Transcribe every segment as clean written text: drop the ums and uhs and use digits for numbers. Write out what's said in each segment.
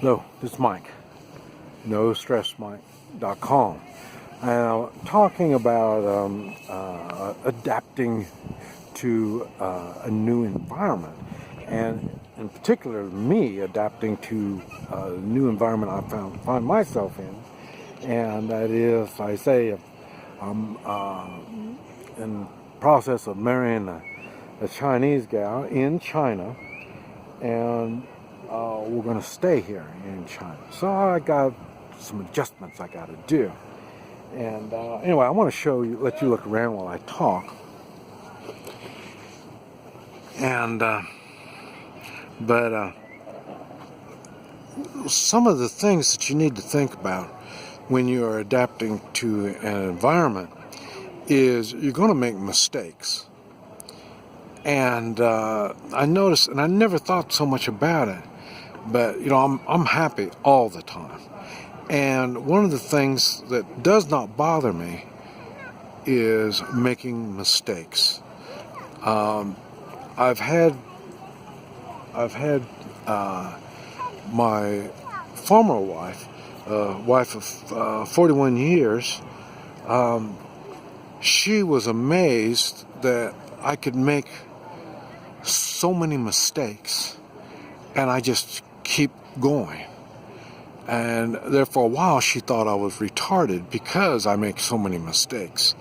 Hello, this is Mike, NoStressMike.com, and I'm talking about adapting to a new environment, and in particular, me adapting to a new environment I find myself in, and that is, I say, I'm in the process of marrying a Chinese gal in China, and we're going to stay here in China. So I got some adjustments I got to do. And anyway, I want to let you look around while I talk. And but some of the things that you need to think about when you are adapting to an environment is you're going to make mistakes. And I noticed, and I never thought so much about it, but I'm happy all the time. And one of the things that does not bother me is making mistakes. I've had my former wife, wife of 41 years. She was amazed that I could make so many mistakes, and I just keep going. And there for a while she thought I was retarded because I make so many mistakes,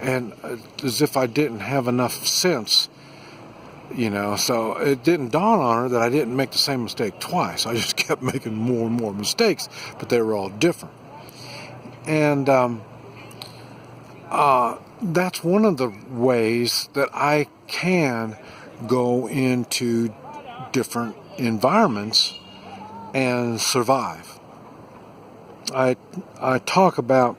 and as if I didn't have enough sense, so it didn't dawn on her that I didn't make the same mistake twice. I just kept making more and more mistakes, but they were all different. And that's one of the ways that I can go into different environments and survive. I talk about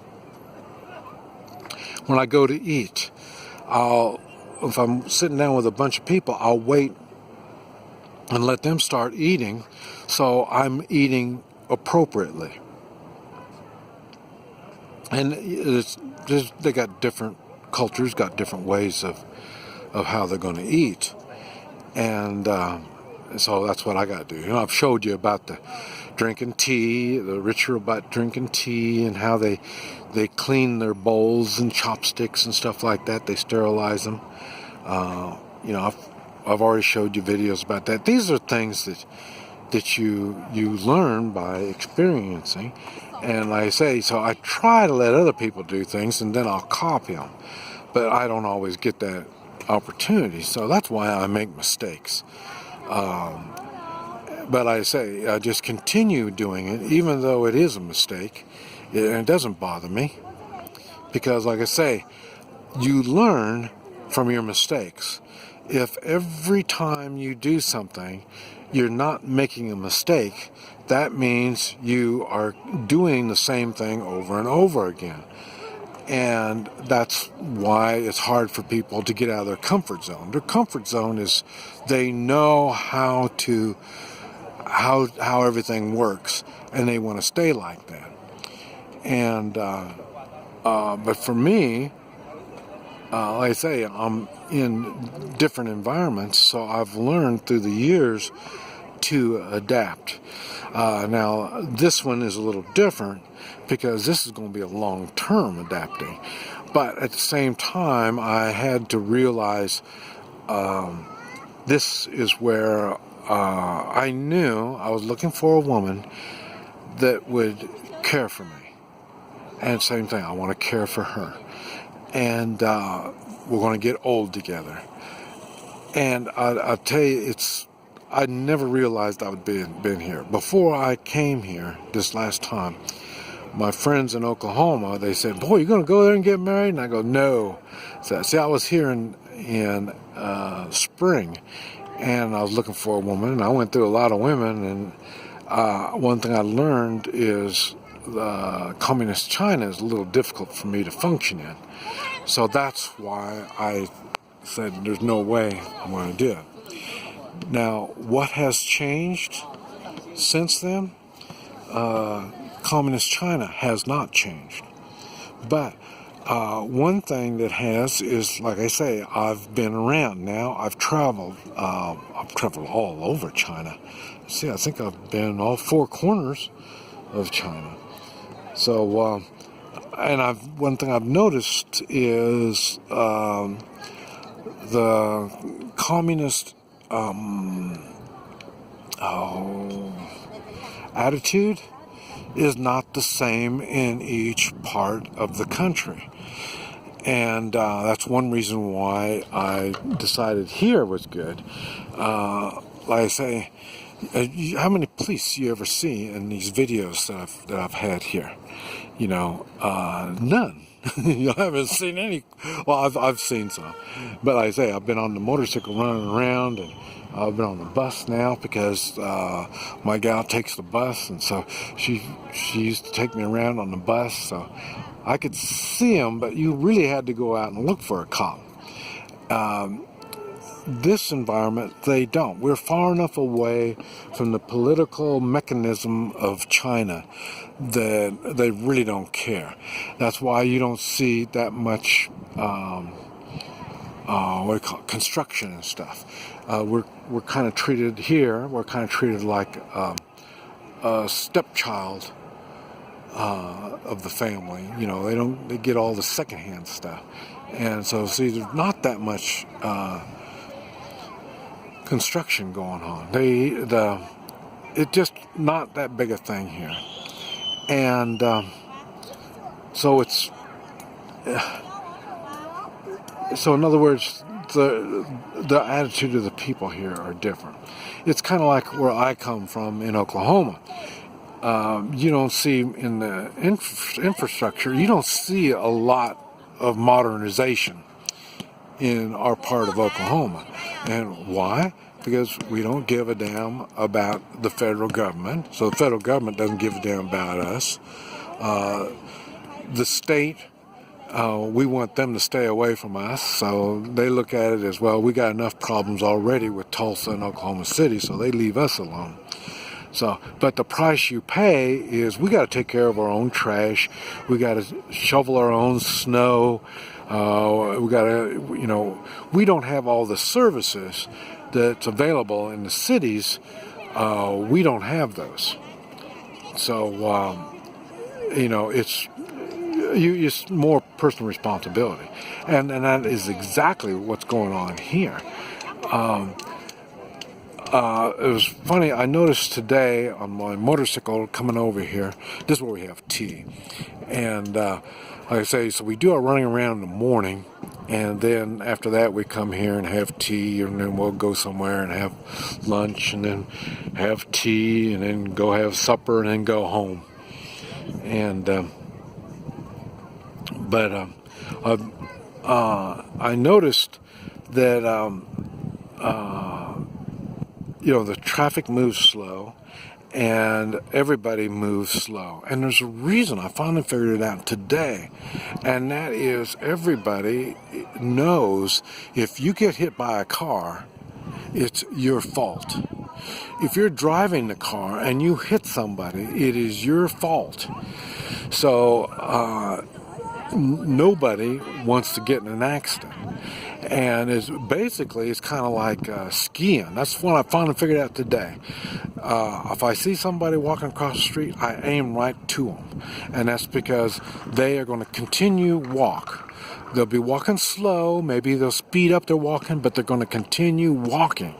when I go to eat, if I'm sitting down with a bunch of people, I'll wait and let them start eating, so I'm eating appropriately. And they got different cultures, got different ways of how they're going to eat. And so that's what I got to do. I've showed you about the drinking tea, the ritual about drinking tea, and how they clean their bowls and chopsticks and stuff like that. They sterilize them. I've already showed you videos about that. These are things that you learn by experiencing. And like I say, so I try to let other people do things, and then I'll copy them. But I don't always get that opportunity, so that's why I make mistakes. But I say, I just continue doing it, even though it is a mistake. It doesn't bother me, because like I say, you learn from your mistakes. If every time you do something, you're not making a mistake, that means you are doing the same thing over and over again. And that's why it's hard for people to get out of their comfort zone. Their comfort zone is they know how everything works, and they want to stay like that. And but for me, like I say, I'm in different environments, so I've learned through the years to adapt. Now, this one is a little different because this is going to be a long-term adapting. But at the same time, I had to realize this is where I knew I was looking for a woman that would care for me. And same thing, I want to care for her. And we're going to get old together. And I'll tell you, I never realized I would been here. Before I came here this last time, my friends in Oklahoma, they said, "Boy, you're going to go there and get married?" And I go, "No." So, see, I was here in spring, and I was looking for a woman, and I went through a lot of women, and one thing I learned is communist China is a little difficult for me to function in. So that's why I said there's no way I'm going to do it. Now, what has changed since then? Communist China has not changed. But one thing that has is, like I say, I've been around now. I've traveled. I've traveled all over China. See, I think I've been all four corners of China. So, and one thing I've noticed is the communist attitude is not the same in each part of the country. And that's one reason why I decided here was good. Like I say, how many police you ever see in these videos that I've had here? You know, none. You haven't seen any. Well, I've seen some, but like I say, I've been on the motorcycle running around, and I've been on the bus now because my gal takes the bus, and so she used to take me around on the bus, so I could see them, but you really had to go out and look for a cop. This environment, they don't. We're far enough away from the political mechanism of China that they really don't care. That's why you don't see that much construction and stuff. We're kind of treated here. We're kind of treated like a stepchild of the family. You know, they get all the secondhand stuff, and so see, there's not that much construction going on. It's just not that big a thing here, and so it's so in other words, the attitude of the people here are different. It's kind of like where I come from in Oklahoma. You don't see in the infrastructure, you don't see a lot of modernization in our part of Oklahoma. And why? Because we don't give a damn about the federal government. So the federal government doesn't give a damn about us. The state, we want them to stay away from us. So they look at it as, well, we got enough problems already with Tulsa and Oklahoma City, so they leave us alone. So, but the price you pay is we got to take care of our own trash. We got to shovel our own snow. We got to, we don't have all the services that's available in the cities. We don't have those. So, it's more personal responsibility. And that is exactly what's going on here. It was funny, I noticed today on my motorcycle coming over here, this is where we have tea. And like I say, so we do our running around in the morning, and then after that we come here and have tea, and then we'll go somewhere and have lunch, and then have tea, and then go have supper, and then go home. And I noticed that the traffic moves slow, and everybody moves slow. And there's a reason. I finally figured it out today, and that is everybody knows if you get hit by a car, it's your fault. If you're driving the car and you hit somebody, it is your fault. So nobody wants to get in an accident. And it's kind of like skiing. That's what I finally figured out today. If I see somebody walking across the street, I aim right to them. And that's because they are going to continue walk. They'll be walking slow. Maybe they'll speed up their walking, but they're going to continue walking.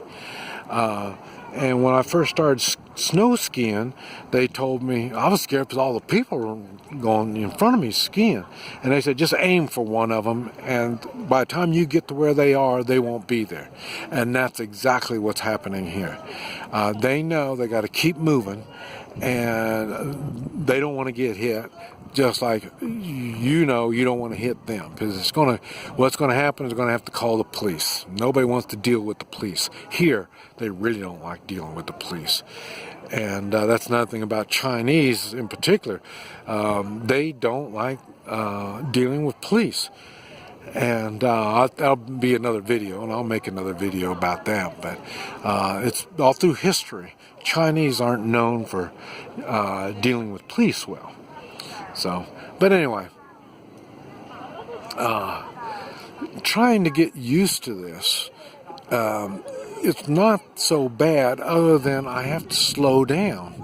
And when I first started snow skiing, they told me, I was scared because all the people were going in front of me skiing. And they said, just aim for one of them, and by the time you get to where they are, they won't be there. And that's exactly what's happening here. They know they got to keep moving, and they don't want to get hit. Just like you don't want to hit them, because what's going to happen is they're going to have to call the police. Nobody wants to deal with the police. Here, they really don't like dealing with the police. And that's another thing about Chinese in particular. They don't like dealing with police. And that'll be another video, and I'll make another video about that. But it's all through history. Chinese aren't known for dealing with police well. So, but anyway, trying to get used to this, it's not so bad other than I have to slow down.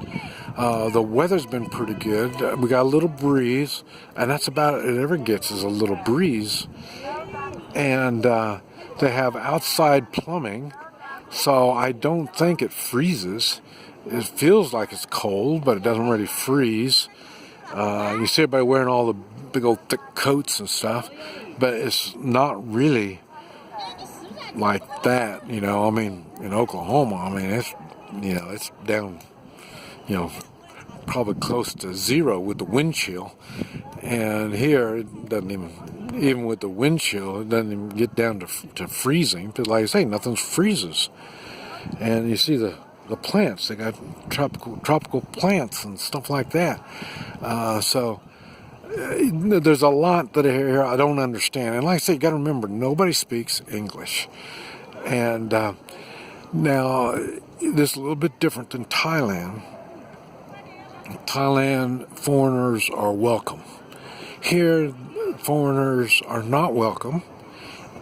The weather's been pretty good. We got a little breeze, and that's about it ever gets is a little breeze. And they have outside plumbing, so I don't think it freezes. It feels like it's cold, but it doesn't really freeze. You see everybody wearing all the big old thick coats and stuff, but it's not really like that, you know. I mean, in Oklahoma, I mean, it's, you know, it's down, you know, probably close to zero with the wind chill. And here, it doesn't even with the wind chill, it doesn't even get down to freezing. But like I say, nothing freezes. And you see the plants, they got tropical plants and stuff like that. So there's a lot that here I don't understand. And like I say, you got to remember, nobody speaks English. And now, this is a little bit different than Thailand. Thailand, foreigners are welcome. Here, foreigners are not welcome,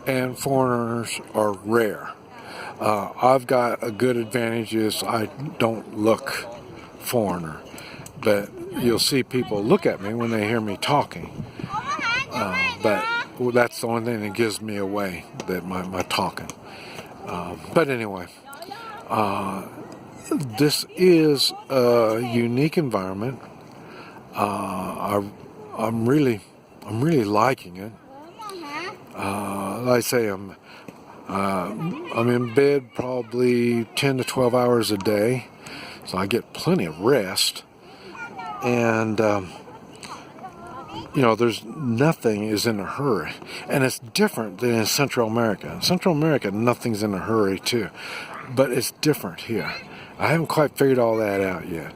and foreigners are rare. I've got a good advantage is I don't look foreigner, but you'll see people look at me when they hear me talking. But that's the only thing that gives me away, that my talking. But anyway, this is a unique environment. I'm really liking it. Like I say, I'm in bed probably 10 to 12 hours a day, so I get plenty of rest. And you know, there's nothing is in a hurry, and it's different than in Central America. In Central America, nothing's in a hurry too, but it's different here. I haven't quite figured all that out yet,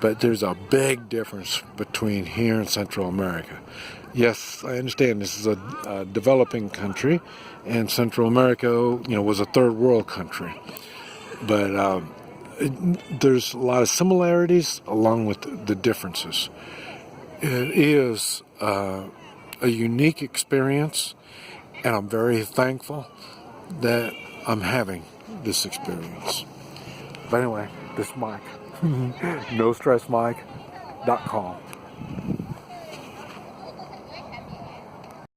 but there's a big difference between here and Central America. Yes, I understand this is a developing country, and Central America, you know, was a third world country. But there's a lot of similarities along with the differences. It is a unique experience, and I'm very thankful that I'm having this experience. But anyway, this is Mike. NoStressMike.com.